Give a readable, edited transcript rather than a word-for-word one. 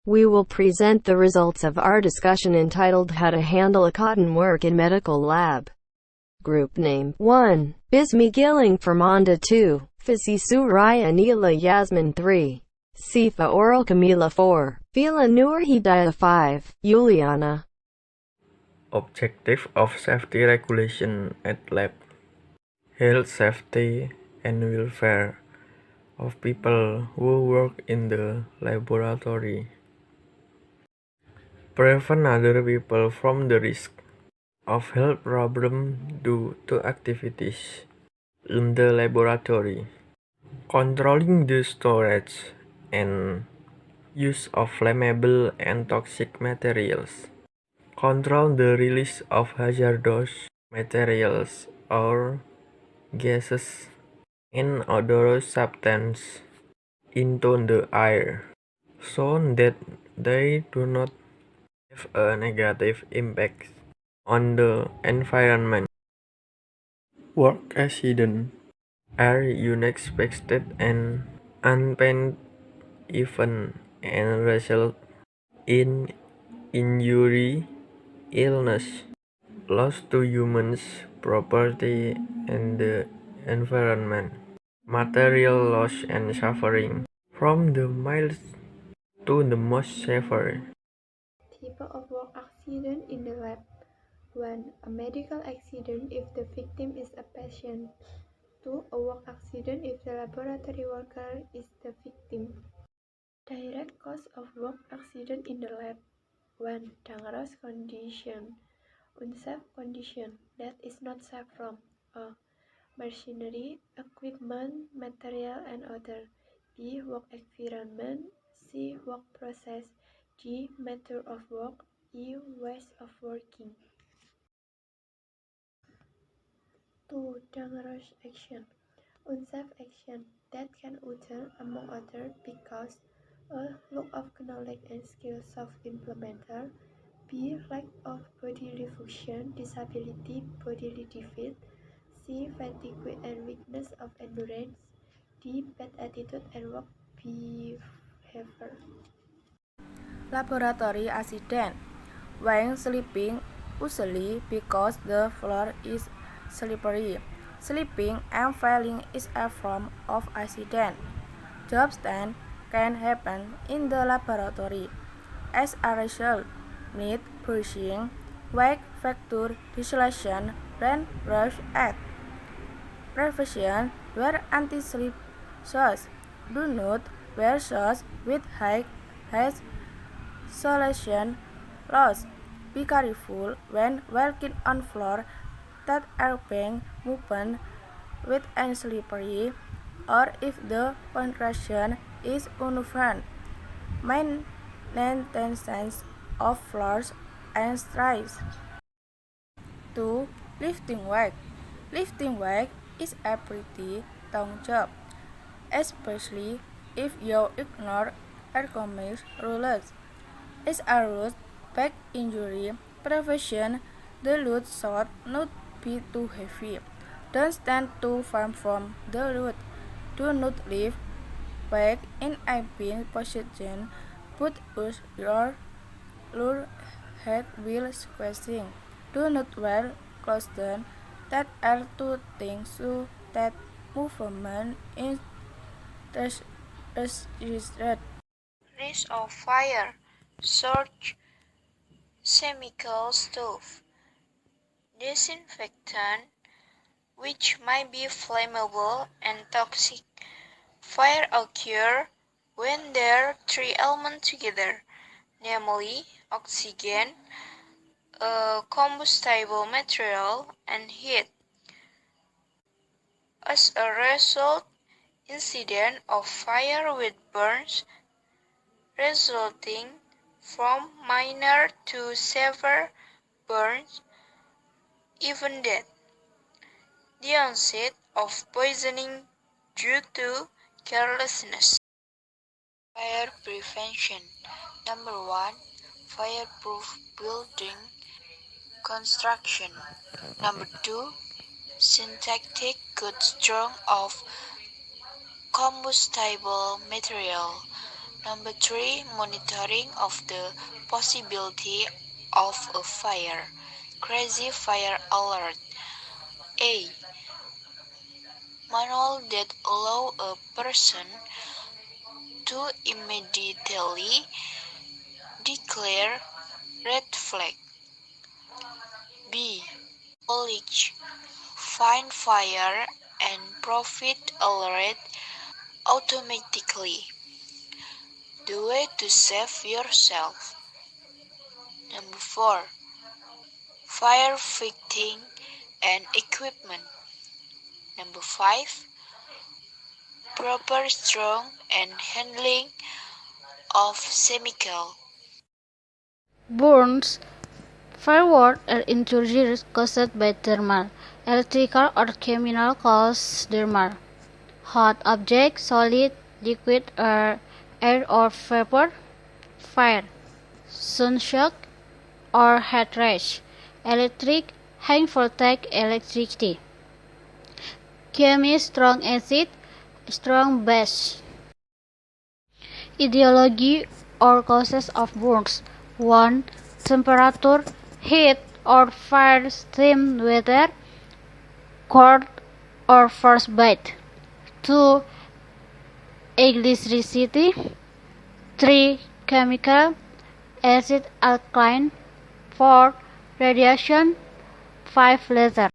We will present the results of our discussion entitled How to Handle a Cotton Work in Medical Lab. Group Name 1. Bismi, Gilang, Firmanda 2. Fissi, Trurayya, Nila, Yasmin 3. Sifa, Aurel, Kamila 4. Vela Nur Hidayah 5. Yuliana. Objective of safety regulation at lab: health, safety, and welfare of people who work in the laboratory. Prevent other people from the risk of health problems due to activities in the laboratory. Controlling the storage and use of flammable and toxic materials. Control the release of hazardous materials or gases and odorous substances into the air, so that they do not have a negative impact on the environment. Work accident are unexpected and unplanned events and result in injury, illness, loss to humans, property, and the environment, material loss and suffering, from the mild to the most severe. Type of work accident in the lab. 1. A medical accident if the victim is a patient. 2. A work accident if the laboratory worker is the victim. Direct cause of work accident in the lab. 1. Dangerous condition. Unsafe condition that is not safe from a. Machinery, equipment, material, and other. B. Work environment. C. Work process. D. Method of work. E. Ways of working. 2. Dangerous action. Unsafe action that can occur, among others, because a. Lack of knowledge and skills of implementer. B. Lack of bodily function, disability, bodily defect. C. Fatigue and weakness of endurance. D. Bad attitude and work behavior. Laboratory accident. When sleeping, usually because the floor is slippery. Slipping and falling is a form of accident. Job stand can happen in the laboratory. As a result, need brushing, wake, fracture, dislocation, brain brush at. Prevention: wear anti-slip shoes. Do not wear shoes with high solution loss. Be careful when walking on floor that are being moved wet and slippery, or if the foundation is uneven. Maintenance of floors and strides. 2. Lifting weight. Lifting weight is a pretty tough job, especially if you ignore ergonomic rules. As a root back injury prevention, the load should not be too heavy. Don't stand too far from the root. Do not lift weight in a bent position, but use your lower head while squatting. Do not wear clothes that are too thin so that movement is restricted. Risk of fire, short chemical stove, disinfectant, which might be flammable and toxic. Fire occurs when there are three elements together, namely oxygen, a combustible material, and heat. As a result, incident of fire with burns resulting from minor to severe burns, even death. The onset of poisoning due to carelessness. Fire prevention. Number 1. Fireproof building construction. Number 2. Synthetic good strong of combustible material. Number 3, monitoring of the possibility of a fire. Crazy fire alert. A. Manual that allow a person to immediately declare red flag. B. Knowledge. Find fire and profit alert automatically. The way to save yourself. Number 4. Firefighting and equipment. Number 5. Proper strong and handling of chemical. Burns, fireworks are injuries caused by thermal, electrical, or chemical cause thermal. Hot object, solid, liquid, air or vapor. Fire, sunshock or heat rash. Electric, high voltage electricity. Chemistry, strong acid, strong base. Etiology or causes of burns. 1. Temperature, heat or fire, steam, weather, cold or frostbite. 2. Electricity. 3. Chemical, acid, alkaline. 4. Radiation. 5. Laser.